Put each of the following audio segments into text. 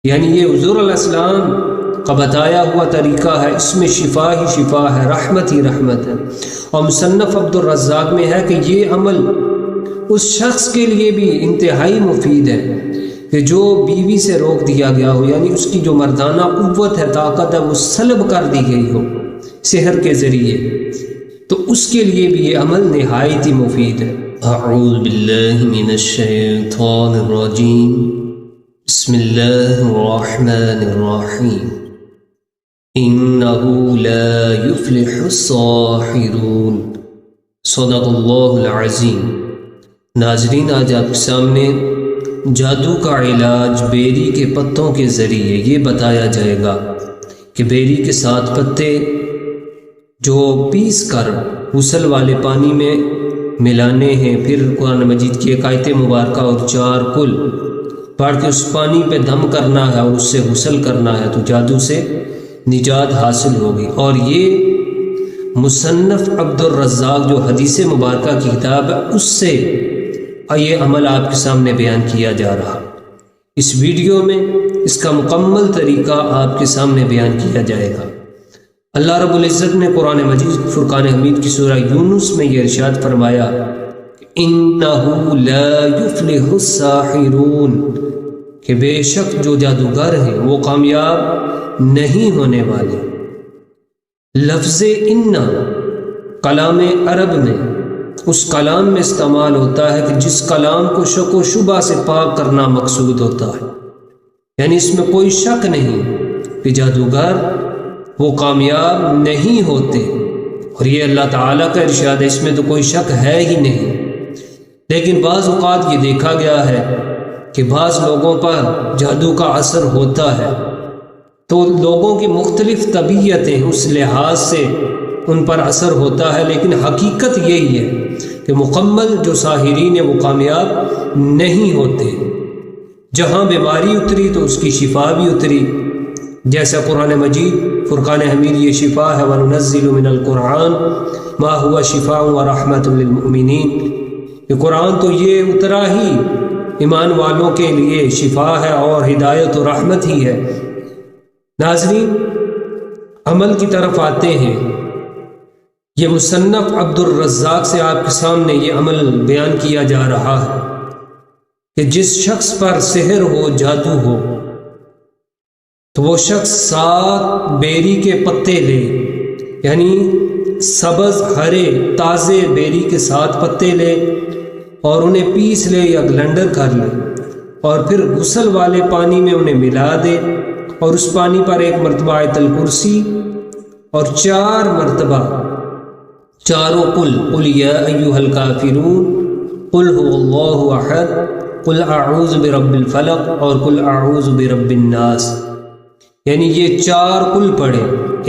یعنی یہ حضور علیہ السلام کا بتایا ہوا طریقہ ہے، اس میں شفا ہی شفا ہے، رحمت ہی رحمت ہے۔ اور مصنف عبد الرزاق میں ہے کہ یہ عمل اس شخص کے لیے بھی انتہائی مفید ہے کہ جو بیوی سے روک دیا گیا ہو، یعنی اس کی جو مردانہ قوت ہے، طاقت ہے، وہ سلب کر دی گئی ہو سحر کے ذریعے، تو اس کے لیے بھی یہ عمل نہایت ہی مفید ہے۔ اعوذ باللہ من الشیطان الرجیم، بسم اللہ الرحمن الرحیم، انہ لا یفلح الساحرون، صدق اللہ العظیم۔ ناظرین، آج آپ کے سامنے جادو کا علاج بیری کے پتوں کے ذریعے یہ بتایا جائے گا کہ بیری کے 7 پتے جو پیس کر غسل والے پانی میں ملانے ہیں، پھر قرآن مجید کی ایک آیت مبارکہ اور 4 کل پڑھ کے اس پانی پہ دم کرنا ہے اور اس سے غسل کرنا ہے تو جادو سے نجات حاصل ہوگی۔ اور یہ مصنف عبد الرزاق جو حدیث مبارکہ کی کتاب ہے، اس سے یہ عمل آپ کے سامنے بیان کیا جا رہا۔ اس ویڈیو میں اس کا مکمل طریقہ آپ کے سامنے بیان کیا جائے گا۔ اللہ رب العزت نے قرآن مجید فرقان حمید کی سورہ یونس میں یہ ارشاد فرمایا اِنَّهُ لَا يُفْلِحُ السَّاحِرُونَ، کہ بے شک جو جادوگر ہیں وہ کامیاب نہیں ہونے والے۔ لفظ اِنَّ کلام عرب میں اس کلام میں استعمال ہوتا ہے کہ جس کلام کو شک و شبہ سے پاک کرنا مقصود ہوتا ہے، یعنی اس میں کوئی شک نہیں کہ جادوگر وہ کامیاب نہیں ہوتے، اور یہ اللہ تعالیٰ کا ارشاد ہے، اس میں تو کوئی شک ہے ہی نہیں۔ لیکن بعض اوقات یہ دیکھا گیا ہے کہ بعض لوگوں پر جادو کا اثر ہوتا ہے، تو لوگوں کی مختلف طبیعتیں اس لحاظ سے ان پر اثر ہوتا ہے، لیکن حقیقت یہی ہے کہ مکمل جو ساحرین ہیں وہ کامیاب نہیں ہوتے۔ جہاں بیماری اتری تو اس کی شفا بھی اتری، جیسا قرآن مجید فرقان حمید یہ شفا ہے، وَنُنَزِّلُ مِنَ الْقُرْآنِ مَا هُوَ شِفَاءٌ وَرَحْمَةٌ لِّلْمُؤْمِنِينَ، یہ قرآن تو یہ اترا ہی ایمان والوں کے لیے شفا ہے اور ہدایت و رحمت ہی ہے۔ ناظرین، عمل کی طرف آتے ہیں۔ یہ مصنف عبد الرزاق سے آپ کے سامنے یہ عمل بیان کیا جا رہا ہے کہ جس شخص پر سحر ہو، جادو ہو، تو وہ شخص 7 بیری کے پتے لے، یعنی سبز ہرے تازے بیری کے 7 پتے لے اور انہیں پیس لے یا گلنڈر کر لے، اور پھر غسل والے پانی میں انہیں ملا دے، اور اس پانی پر 1 مرتبہ آیت الکرسی اور 4 مرتبہ چاروں قل یا ایھا الکافرون، قل هو اللہ احد، قل اعوذ برب الفلق اور قل اعوذ برب الناس، یعنی یہ 4 قل پڑھے،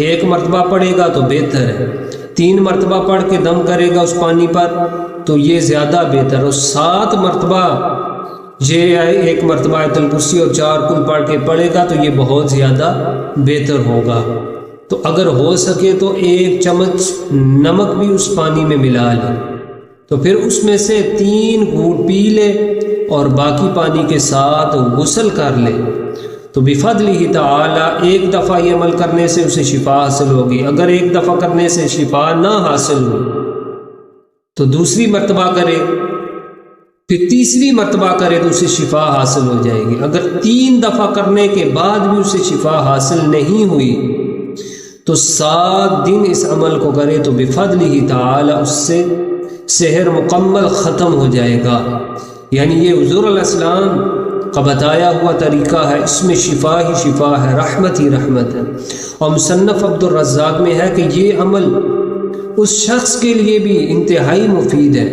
1 مرتبہ پڑھے گا تو بہتر ہے، 3 مرتبہ پڑھ کے دم کرے گا اس پانی پر تو یہ زیادہ بہتر، اور 7 مرتبہ یہ 1 مرتبہ آیت الکرسی اور 4 قل پڑھ کے پڑھے گا تو یہ بہت زیادہ بہتر ہوگا۔ تو اگر ہو سکے تو 1 چمچ نمک بھی اس پانی میں ملا لے، تو پھر اس میں سے 3 گھونٹ پی لے اور باقی پانی کے ساتھ غسل کر لے، تو بفضلہ تعالی 1 دفعہ یہ عمل کرنے سے اسے شفا حاصل ہوگی۔ اگر 1 دفعہ کرنے سے شفا نہ حاصل ہو تو دوسری مرتبہ کرے، پھر تیسری مرتبہ کرے تو اسے شفا حاصل ہو جائے گی۔ اگر 3 دفعہ کرنے کے بعد بھی اسے شفا حاصل نہیں ہوئی تو 7 دن اس عمل کو کرے تو بفضلہ تعالی اس سے سحر مکمل ختم ہو جائے گا۔ یعنی یہ حضور علیہ السلام کا بتایا ہوا طریقہ ہے، اس میں شفا ہی شفا ہے، رحمت ہی رحمت ہے۔ اور مصنف عبد الرزاق میں ہے کہ یہ عمل اس شخص کے لیے بھی انتہائی مفید ہے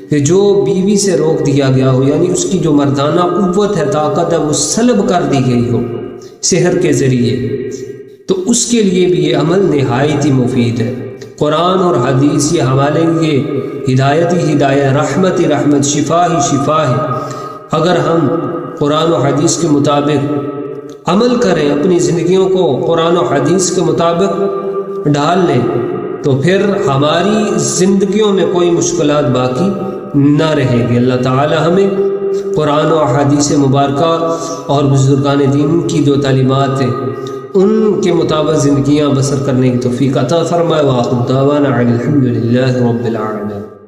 کہ جو بیوی سے روک دیا گیا ہو، یعنی اس کی جو مردانہ قوت ہے، طاقت ہے، وہ سلب کر دی گئی ہو سحر کے ذریعے، تو اس کے لیے بھی یہ عمل نہایت ہی مفید ہے۔ قرآن اور حدیث یہ ہمارے لیے ہدایت ہی ہدایت، رحمت ہی رحمت، شفا ہی شفا ہے۔ اگر ہم قرآن و حدیث کے مطابق عمل کریں، اپنی زندگیوں کو قرآن و حدیث کے مطابق ڈال لیں، تو پھر ہماری زندگیوں میں کوئی مشکلات باقی نہ رہے گی۔ اللہ تعالی ہمیں قرآن و احادیث مبارکہ اور بزرگان دین کی جو تعلیمات ہیں ان کے مطابق زندگیاں بسر کرنے کی توفیق عطا فرمائے۔ وآخر دعوانا الحمد للہ رب العالمین۔